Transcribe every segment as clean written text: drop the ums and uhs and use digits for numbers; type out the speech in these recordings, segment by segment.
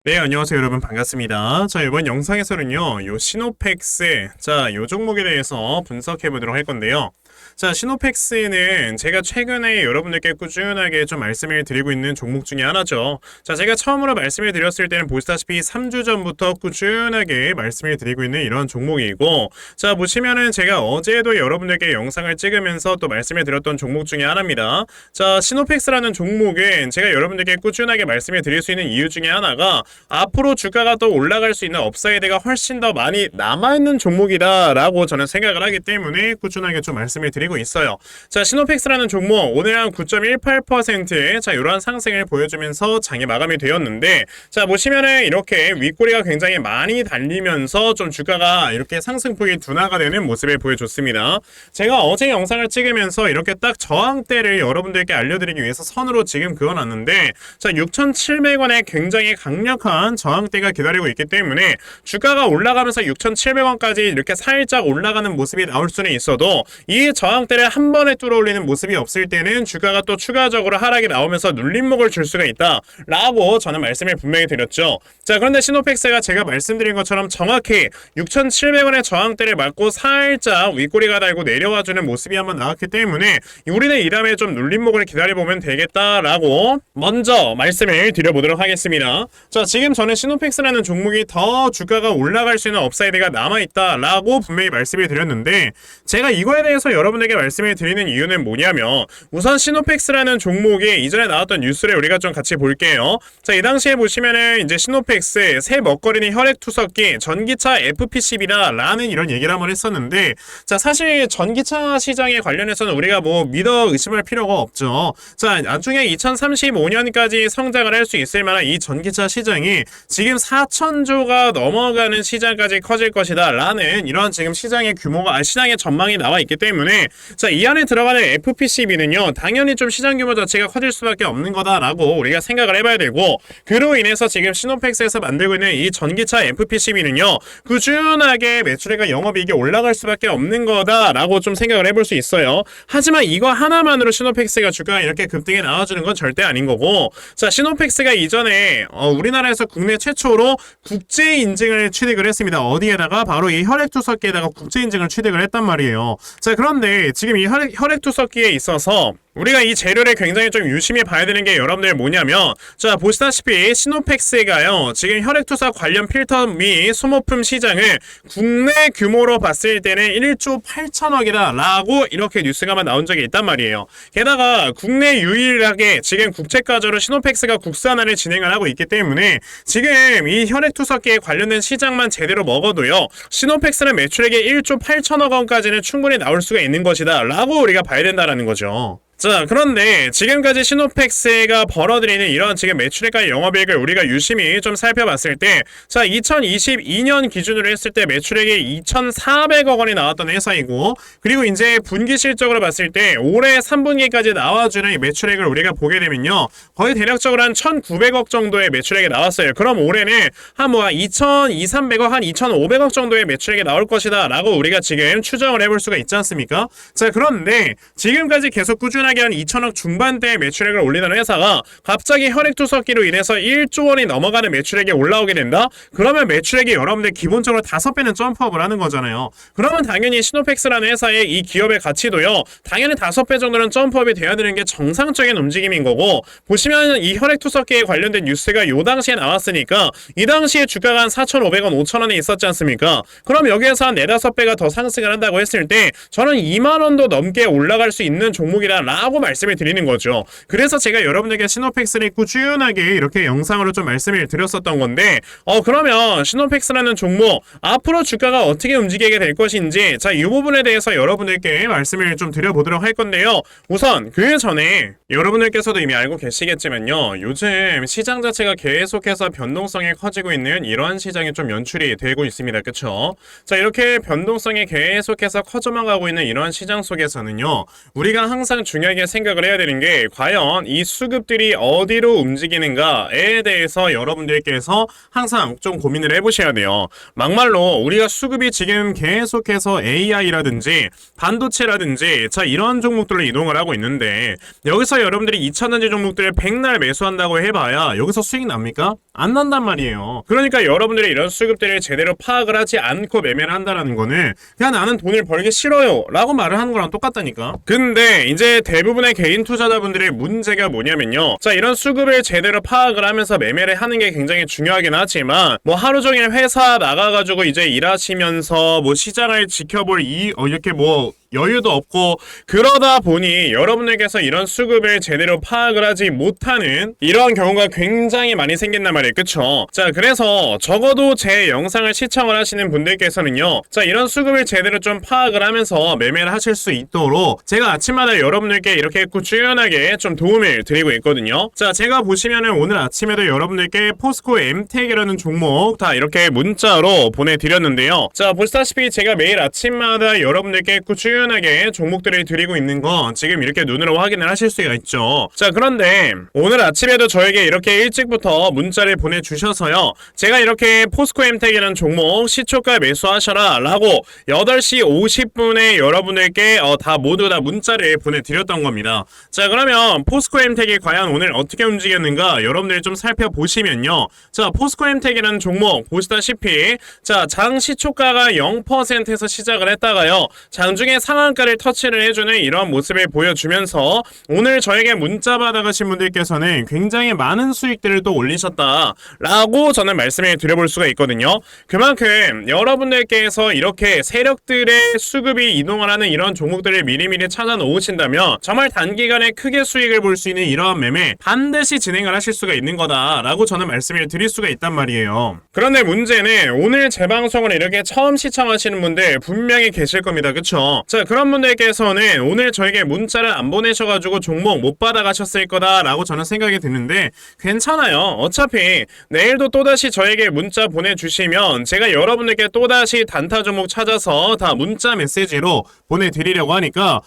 네, 안녕하세요, 여러분. 반갑습니다. 자, 이번 영상에서는요, 요 시노펙스, 요 종목에 대해서 분석해 보도록 할 건데요. 자, 시노펙스는 제가 최근에 여러분들께 꾸준하게 좀 말씀을 드리고 있는 종목 중에 하나죠. 자, 제가 처음으로 말씀을 드렸을 때는 보시다시피 3주 전부터 꾸준하게 말씀을 드리고 있는 이런 종목이고, 자, 보시면은 제가 어제도 여러분들께 영상을 찍으면서 또 말씀을 드렸던 종목 중에 하나입니다. 자, 시노펙스라는 종목은 제가 여러분들께 꾸준하게 말씀을 드릴 수 있는 이유 중에 하나가 앞으로 주가가 더 올라갈 수 있는 업사이드가 훨씬 더 많이 남아있는 종목이다라고 저는 생각을 하기 때문에 꾸준하게 좀 말씀을 드리고 있어요. 자, 시노펙스라는 종목 오늘 한 9.18%의 이러한 상승을 보여주면서 장이 마감이 되었는데, 자, 보시면은 이렇게 윗꼬리가 굉장히 많이 달리면서 좀 주가가 이렇게 상승폭이 둔화가 되는 모습을 보여줬습니다. 제가 어제 영상을 찍으면서 이렇게 딱 저항대를 여러분들께 알려드리기 위해서 선으로 지금 그어놨는데, 자, 6,700원에 굉장히 강력한 저항대가 기다리고 있기 때문에 주가가 올라가면서 6,700원까지 이렇게 살짝 올라가는 모습이 나올 수는 있어도 이 저항대를 한 번에 뚫어올리는 모습이 없을 때는 주가가 또 추가적으로 하락이 나오면서 눌림목을 줄 수가 있다 라고 저는 말씀을 분명히 드렸죠. 자, 그런데 시노펙스가 제가 말씀드린 것처럼 정확히 6,700원의 저항대를 맞고 살짝 윗꼬리가 달고 내려와주는 모습이 한번 나왔기 때문에 우리는 이 다음에 좀 눌림목을 기다려보면 되겠다라고 먼저 말씀을 드려보도록 하겠습니다. 자, 지금 저는 시노펙스라는 종목이 더 주가가 올라갈 수 있는 업사이드가 남아있다라고 분명히 말씀을 드렸는데, 제가 이거에 대해서 여러분에게 말씀을 드리는 이유는 뭐냐면, 우선 시노펙스라는 종목이 이전에 나왔던 뉴스를 우리가 좀 같이 볼게요. 자, 이 당시에 보시면은 이제 시노펙스 새 먹거리는 혈액투석기 전기차 FPCB라 라는 이런 얘기를 한번 했었는데, 자, 사실 전기차 시장에 관련해서는 우리가 뭐 믿어 의심할 필요가 없죠. 자, 나중에 2035년까지 성장을 할 수 있을 만한 이 전기차 시장이 지금 4천조가 넘어가는 시장까지 커질 것이다 라는 이런 지금 시장의 규모가 시장의 전망이 나와 있기 때문에, 자, 이 안에 들어가는 FPCB는요 당연히 좀 시장 규모 자체가 커질 수밖에 없는 거다라고 우리가 생각을 해봐야 되고, 그로 인해서 지금 시노펙스에서 만들고 있는 이 전기차 FPCB는요 꾸준하게 매출액과 영업이익이 올라갈 수밖에 없는 거다라고 좀 생각을 해볼 수 있어요. 하지만 이거 하나만으로 시노펙스가 주가가 이렇게 급등에 나와주는 건 절대 아닌 거고, 자, 시노펙스가 이전에 우리나라에서 국내 최초로 국제 인증을 취득을 했습니다. 어디에다가? 바로 이 혈액투석기에다가 국제 인증을 취득을 했단 말이에요. 자, 그런데 지금 이 혈액투석기에 있어서 우리가 이 재료를 굉장히 좀 유심히 봐야 되는 게 여러분들 뭐냐면, 자, 보시다시피 시노펙스가요 지금 혈액투석 관련 필터 및 소모품 시장을 국내 규모로 봤을 때는 1조 8천억이다 라고 이렇게 뉴스가 나온 적이 있단 말이에요. 게다가 국내 유일하게 지금 국제과저로 시노펙스가 국산화를 진행을 하고 있기 때문에 지금 이 혈액투석기에 관련된 시장만 제대로 먹어도요 시노펙스는 매출액이 1조 8천억 원까지는 충분히 나올 수가 있는 것이다 라고 우리가 봐야 된다라는 거죠. 자, 그런데 지금까지 시노펙스가 벌어들이는 이런 지금 매출액과 영업이익을 우리가 유심히 좀 살펴봤을 때, 자, 2022년 기준으로 했을 때 매출액이 2,400억 원이 나왔던 회사이고, 그리고 이제 분기 실적으로 봤을 때 올해 3분기까지 나와주는 매출액을 우리가 보게 되면요 거의 대략적으로 한 1,900억 정도의 매출액이 나왔어요. 그럼 올해는 한 2,200~300억, 한 2,500억 정도의 매출액이 나올 것이다 라고 우리가 지금 추정을 해볼 수가 있지 않습니까? 자, 그런데 지금까지 계속 꾸준하게 한 2천억 중반대의 매출액을 올리는 회사가 갑자기 혈액투석기로 인해서 1조 원이 넘어가는 매출액이 올라오게 된다? 그러면 매출액이 여러분들 기본적으로 5배는 점프업을 하는 거잖아요. 그러면 당연히 시노펙스라는 회사의 이 기업의 가치도요 당연히 5배 정도는 점프업이 돼야 되는 게 정상적인 움직임인 거고, 보시면 이 혈액투석기에 관련된 뉴스가 요 당시에 나왔으니까 이 당시에 주가가 한 4,500원, 5,000원에 있었지 않습니까? 그럼 여기에서 한 4~5배가 더 상승을 한다고 했을 때 저는 2만원도 넘게 올라갈 수 있는 종목이다 라고 말씀을 드리는 거죠. 그래서 제가 여러분에게 시노펙스를 꾸준하게 이렇게 영상으로 좀 말씀을 드렸었던 건데, 그러면 시노펙스라는 종목 앞으로 주가가 어떻게 움직이게 될 것인지, 자, 이 부분에 대해서 여러분들께 말씀을 좀 드려보도록 할 건데요. 우선 그 전에 여러분들께서도 이미 알고 계시겠지만요 요즘 시장 자체가 계속해서 변동성이 커지고 있는 이런 시장이 좀 연출이 되고 있습니다. 그쵸? 자, 이렇게 변동성이 계속해서 커져만 가고 있는 이런 시장 속에서는요 우리가 항상 중요하게 생각을 해야 되는 게, 과연 이 수급들이 어디로 움직이는가에 대해서 여러분들께서 항상 좀 고민을 해보셔야 돼요. 막말로 우리가 수급이 지금 계속해서 AI라든지 반도체라든지 자 이런 종목들로 이동을 하고 있는데, 여기서 여러분들이 2차전지 종목들을 백날 매수한다고 해봐야 여기서 수익 납니까? 안 난단 말이에요. 그러니까 여러분들이 이런 수급들을 제대로 파악을 하지 않고 매매를 한다라는 거는 그냥 나는 돈을 벌기 싫어요 라고 말을 하는 거랑 똑같다니까. 근데 이제 대부분의 개인 투자자분들의 문제가 뭐냐면요, 자 이런 수급을 제대로 파악을 하면서 매매를 하는 게 굉장히 중요하긴 하지만 뭐 하루 종일 회사 나가가지고 이제 일하시면서 뭐 시장을 지켜볼 이렇게 뭐 여유도 없고 그러다 보니 여러분들께서 이런 수급을 제대로 파악을 하지 못하는 이런 경우가 굉장히 많이 생긴단 말이에요. 그쵸? 자 그래서 적어도 제 영상을 시청을 하시는 분들께서는요, 자 이런 수급을 제대로 좀 파악을 하면서 매매를 하실 수 있도록 제가 아침마다 여러분들께 이렇게 꾸준하게 좀 도움을 드리고 있거든요. 자 제가 보시면은 오늘 아침에도 여러분들께 포스코 엠텍이라는 종목 다 이렇게 문자로 보내드렸는데요. 자 보시다시피 제가 매일 아침마다 여러분들께 꾸준하게 종목들을 드리고 있는 거 지금 이렇게 눈으로 확인을 하실 수가 있죠. 자 그런데 오늘 아침에도 저에게 이렇게 일찍부터 문자를 보내주셔서요, 제가 이렇게 포스코 엠텍이라는 종목 시초가 매수하셔라 라고 8시 50분에 여러분들께 모두 다 문자를 보내드렸던 겁니다. 자 그러면 포스코 엠텍이 과연 오늘 어떻게 움직였는가 여러분들이 좀 살펴보시면요, 자 포스코 엠텍이라는 종목 보시다시피 자 장 시초가가 0%에서 시작을 했다가요, 장중에 상한가를 터치를 해주는 이런 모습을 보여주면서 오늘 저에게 문자 받아가신 분들께서는 굉장히 많은 수익들을 또 올리셨다 라고 저는 말씀을 드려볼 수가 있거든요. 그만큼 여러분들께서 이렇게 세력들의 수급이 이동을 하는 이런 종목들을 미리미리 찾아 놓으신다면 정말 단기간에 크게 수익을 볼 수 있는 이러한 매매 반드시 진행을 하실 수가 있는 거다 라고 저는 말씀을 드릴 수가 있단 말이에요. 그런데 문제는 오늘 제 방송을 이렇게 처음 시청하시는 분들 분명히 계실 겁니다. 그쵸? 자 그런 분들께서는 오늘 저에게 문자를 안 보내셔가지고 종목 못 받아가셨을 거다라고 저는 생각이 드는데 괜찮아요. 어차피 내일도 또다시 저에게 문자 보내주시면 제가 여러분들께 또다시 단타 종목 찾아서 다 문자 메시지로 보내드리려고 하니까,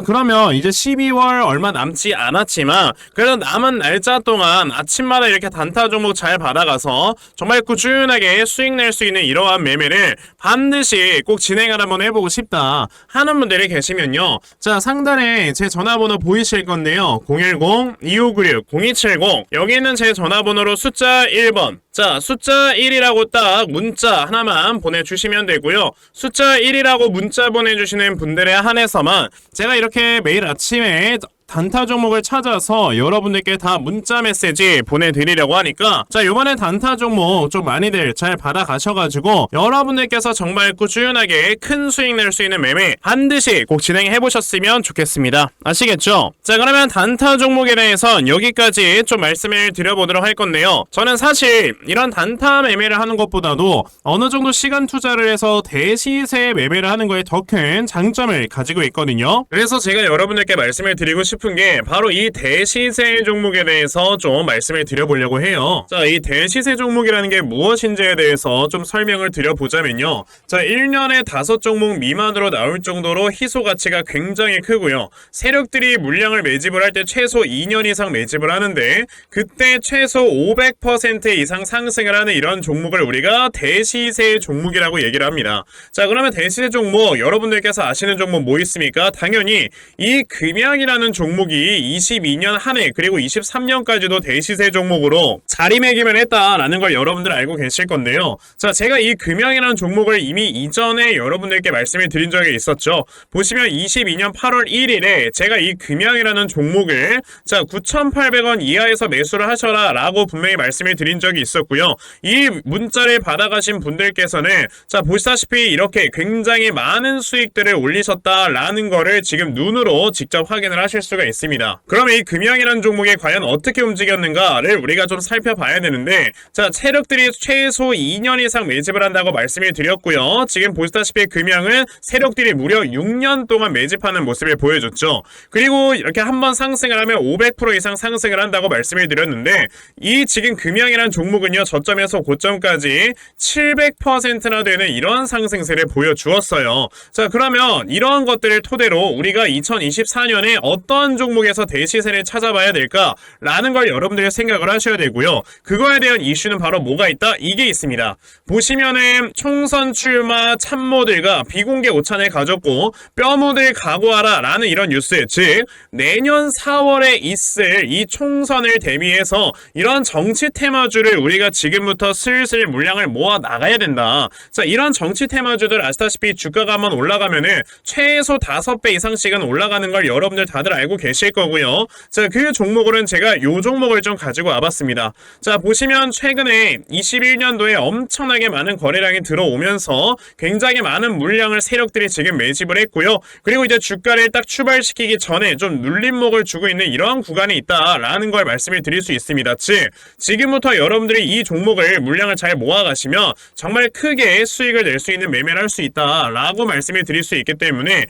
그러면 이제 12월 얼마 남지 않았지만 그래도 남은 날짜 동안 아침마다 이렇게 단타 종목 잘 받아가서 정말 꾸준하게 수익 낼 수 있는 이러한 매매를 반드시 꼭 진행을 한번 해보고 싶다 하는 분들이 계시면요, 자 상단에 제 전화번호 보이실 건데요, 010-2596-0270 여기 있는 제 전화번호로 숫자 1번, 자 숫자 1이라고 딱 문자 하나만 보내주시면 되고요. 숫자 1이라고 문자 보내주시는 분들에 한해서만 제가 이렇게 매일 아침에 단타 종목을 찾아서 여러분들께 다 문자 메시지 보내드리려고 하니까, 자 요번에 단타 종목 좀 많이들 잘 받아가셔가지고 여러분들께서 정말 꾸준하게 큰 수익 낼 수 있는 매매 반드시 꼭 진행해보셨으면 좋겠습니다. 아시겠죠? 자 그러면 단타 종목에 대해선 여기까지 좀 말씀을 드려보도록 할 건데요, 저는 사실 이런 단타 매매를 하는 것보다도 어느 정도 시간 투자를 해서 대시세 매매를 하는 거에 더 큰 장점을 가지고 있거든요. 그래서 제가 여러분들께 말씀을 드리고 싶은 게 바로 이 대시세 종목에 대해서 좀 말씀을 드려보려고 해요. 자, 이 대시세 종목이라는 게 무엇인지에 대해서 좀 설명을 드려보자면요, 자 1년에 5종목 미만으로 나올 정도로 희소 가치가 굉장히 크고요, 세력들이 물량을 매집을 할 때 최소 2년 이상 매집을 하는데 그때 최소 500% 이상 상승을 하는 이런 종목을 우리가 대시세 종목이라고 얘기를 합니다. 자 그러면 대시세 종목 여러분들께서 아시는 종목 뭐 있습니까? 당연히 이 금양이라는 종목이 22년 한 해 그리고 23년까지도 대시세 종목으로 자리매김을 했다라는 걸 여러분들 알고 계실 건데요. 자 제가 이 금양이라는 종목을 이미 이전에 여러분들께 말씀을 드린 적이 있었죠. 보시면 22년 8월 1일에 제가 이 금양이라는 종목을 자 9,800원 이하에서 매수를 하셔라 라고 분명히 말씀을 드린 적이 있었고요. 이 문자를 받아가신 분들께서는 자 보시다시피 이렇게 굉장히 많은 수익들을 올리셨다라는 거를 지금 눈으로 직접 확인을 하실 수가 있습니다. 그럼 이 금양이라는 종목이 과연 어떻게 움직였는가를 우리가 좀 살펴봐야 되는데, 자 세력들이 최소 2년 이상 매집을 한다고 말씀을 드렸고요. 지금 보시다시피 금양은 세력들이 무려 6년 동안 매집하는 모습을 보여줬죠. 그리고 이렇게 한번 상승을 하면 500% 이상 상승을 한다고 말씀을 드렸는데, 이 지금 금양이라는 종목은요 저점에서 고점까지 700%나 되는 이런 상승세를 보여주었어요. 자 그러면 이러한 것들을 토대로 우리가 2024년에 어떤 어떤 종목에서 대시세를 찾아봐야 될까라는 걸 여러분들이 생각을 하셔야 되고요. 그거에 대한 이슈는 바로 뭐가 있다? 이게 있습니다. 보시면은 총선 출마 참모들과 비공개 오찬을 가졌고 뼈묻을 각오하라 라는 이런 뉴스, 즉 내년 4월에 있을 이 총선을 대비해서 이런 정치 테마주를 우리가 지금부터 슬슬 물량을 모아 나가야 된다. 자, 이런 정치 테마주들 아시다시피 주가가 한번 올라가면은 최소 5배 이상씩은 올라가는 걸 여러분들 다들 알고 계실 거고요. 자, 그 종목으로는 제가 요 종목을 좀 가지고 와봤습니다. 자, 보시면 최근에 21년도에 엄청나게 많은 거래량이 들어오면서 굉장히 많은 물량을 세력들이 지금 매집을 했고요. 그리고 이제 주가를 딱 출발시키기 전에 좀 눌림목을 주고 있는 이러한 구간이 있다라는 걸 말씀을 드릴 수 있습니다. 즉, 지금부터 여러분들이 이 종목을 물량을 잘 모아가시면 정말 크게 수익을 낼 수 있는 매매를 할 수 있다라고 말씀을 드릴 수 있기 때문에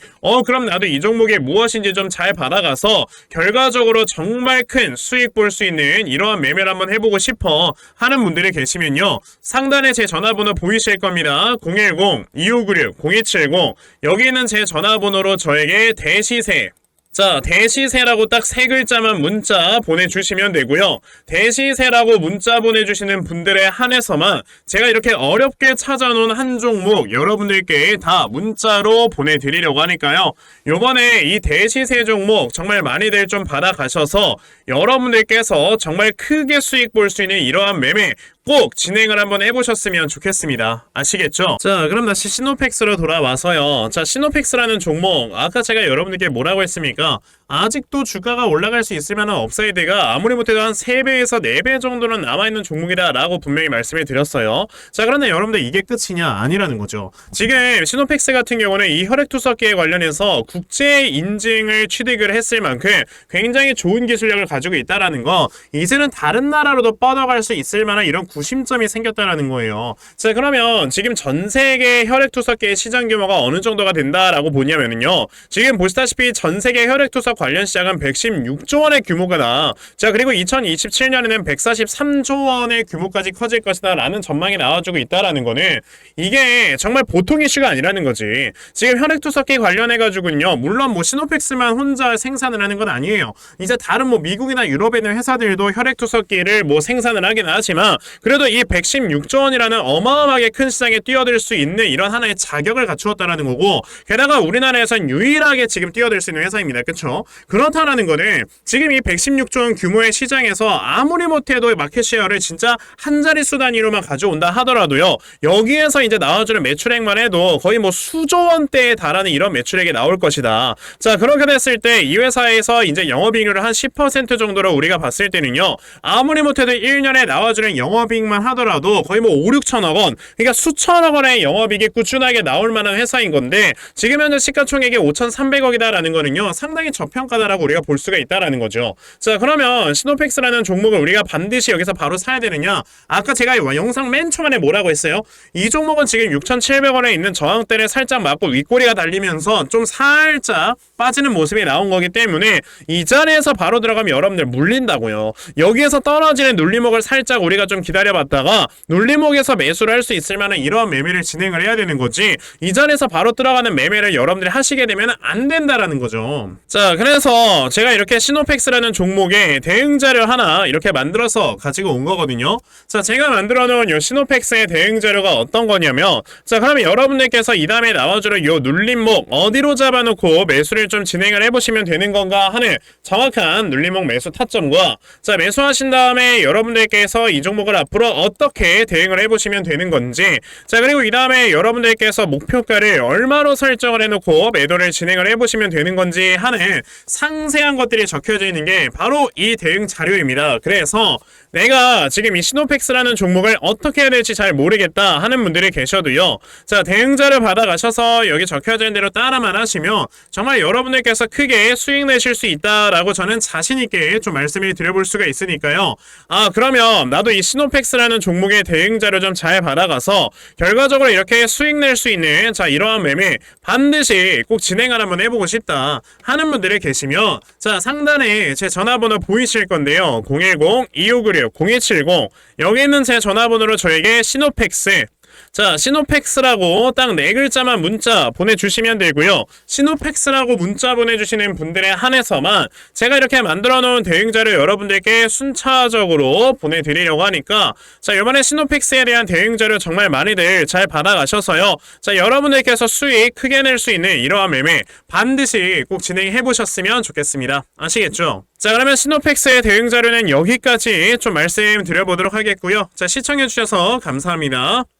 그럼 나도 이 종목이 무엇인지 좀 잘 받아가서 결과적으로 정말 큰 수익 볼 수 있는 이러한 매매를 한번 해보고 싶어 하는 분들이 계시면요. 상단에 제 전화번호 보이실 겁니다. 010-2596-0270 여기 있는 제 전화번호로 저에게 대시세, 자, 대시세라고 딱 3글자만 문자 보내주시면 되고요. 대시세라고 문자 보내주시는 분들에 한해서만 제가 이렇게 어렵게 찾아놓은 한 종목 여러분들께 다 문자로 보내드리려고 하니까요. 요번에 이 대시세 종목 정말 많이들 좀 받아가셔서 여러분들께서 정말 크게 수익 볼 수 있는 이러한 매매 꼭 진행을 한번 해보셨으면 좋겠습니다. 아시겠죠? 자, 그럼 다시 시노펙스로 돌아와서요. 자, 시노펙스라는 종목 아까 제가 여러분들께 뭐라고 했습니까? 아직도 주가가 올라갈 수 있을 만한 업사이드가 아무리 못해도 한 3배에서 4배 정도는 남아있는 종목이다 라고 분명히 말씀을 드렸어요. 자, 그런데 여러분들 이게 끝이냐? 아니라는 거죠. 지금 시노펙스 같은 경우는 이 혈액투석기에 관련해서 국제 인증을 취득을 했을 만큼 굉장히 좋은 기술력을 가지고 있다라는 거, 이제는 다른 나라로도 뻗어갈 수 있을 만한 이런 구심점이 생겼다라는 거예요. 자, 그러면 지금 전 세계 혈액투석기의 시장 규모가 어느 정도가 된다라고 보냐면요. 지금 보시다시피 전 세계 혈액투석 관련 시장은 116조 원의 규모가 나. 자, 그리고 2027년에는 143조 원의 규모까지 커질 것이다 라는 전망이 나와주고 있다라는 거는 이게 정말 보통 이슈가 아니라는 거지. 지금 혈액투석기 관련해가지고는요, 물론 뭐 시노펙스만 혼자 생산을 하는 건 아니에요. 이제 다른 뭐 미국이나 유럽에 있는 회사들도 혈액투석기를 뭐 생산을 하긴 하지만 그래도 이 116조 원이라는 어마어마하게 큰 시장에 뛰어들 수 있는 이런 하나의 자격을 갖추었다라는 거고, 게다가 우리나라에선 유일하게 지금 뛰어들 수 있는 회사입니다. 그쵸? 그렇다라는 거는 지금 이 116조 원 규모의 시장에서 아무리 못해도 마켓쉐어를 진짜 한 자릿수 단위로만 가져온다 하더라도요, 여기에서 이제 나와주는 매출액만 해도 거의 뭐 수조 원대에 달하는 이런 매출액이 나올 것이다. 자, 그렇게 됐을 때 이 회사에서 이제 영업이익률을 한 10% 정도로 우리가 봤을 때는요, 아무리 못해도 1년에 나와주는 영업이익만 하더라도 거의 뭐 5, 6천억 원, 그러니까 수천억 원의 영업이익이 꾸준하게 나올 만한 회사인 건데, 지금 현재 시가총액이 5,300억이다라는 거는요, 상당히 저평가다라고 우리가 볼 수가 있다라는 거죠. 자, 그러면 시노펙스라는 종목을 우리가 반드시 여기서 바로 사야 되느냐? 아까 제가 영상 맨 초반에 뭐라고 했어요? 이 종목은 지금 6,700원에 있는 저항대를 살짝 맞고 윗꼬리가 달리면서 좀 살짝 빠지는 모습이 나온 거기 때문에 이 자리에서 바로 들어가면 여러분들 물린다고요. 여기에서 떨어지는 눌림목을 살짝 우리가 좀 기다려봤다가 눌림목에서 매수를 할 수 있을 만한 이러한 매매를 진행을 해야 되는 거지, 이 자리에서 바로 들어가는 매매를 여러분들이 하시게 되면 안 된다라는 거죠. 자, 그래서 제가 이렇게 시노펙스라는 종목의 대응 자료 하나 이렇게 만들어서 가지고 온 거거든요. 자, 제가 만들어 놓은 요 시노펙스의 대응 자료가 어떤 거냐면, 자, 그러면 여러분들께서 이 다음에 나와주는 요 눌림목 어디로 잡아놓고 매수를 좀 진행을 해보시면 되는 건가 하는 정확한 눌림목 매수 타점과, 자, 매수하신 다음에 여러분들께서 이 종목을 앞으로 어떻게 대응을 해보시면 되는 건지, 자, 그리고 이 다음에 여러분들께서 목표가를 얼마로 설정을 해놓고 매도를 진행을 해보시면 되는 건지 하는 상세한 것들이 적혀져 있는 게 바로 이 대응 자료입니다. 그래서 내가 지금 이 시노펙스라는 종목을 어떻게 해야 될지 잘 모르겠다 하는 분들이 계셔도요, 자, 대응 자료 받아가셔서 여기 적혀져 있는 대로 따라만 하시면 정말 여러분들께서 크게 수익 내실 수 있다라고 저는 자신있게 좀 말씀을 드려볼 수가 있으니까요. 아, 그러면 나도 이 시노펙스라는 종목의 대응 자료 좀 잘 받아가서 결과적으로 이렇게 수익 낼 수 있는, 자, 이러한 매매 반드시 꼭 진행을 한번 해보고 싶다 하는 분들이 계시면, 자, 상단에 제 전화번호 보이실 건데요. 010-2596-0270 여기 있는 제 전화번호로 저에게 시노펙스, 자, 시노팩스라고 딱 네 글자만 문자 보내주시면 되고요. 시노팩스라고 문자 보내주시는 분들에 한해서만 제가 이렇게 만들어 놓은 대응자료 여러분들께 순차적으로 보내드리려고 하니까 자, 이번에 시노팩스에 대한 대응자료 정말 많이들 잘 받아가셔서요. 자, 여러분들께서 수익 크게 낼 수 있는 이러한 매매 반드시 꼭 진행해 보셨으면 좋겠습니다. 아시겠죠? 자, 그러면 시노팩스의 대응자료는 여기까지 좀 말씀드려보도록 하겠고요. 자, 시청해주셔서 감사합니다.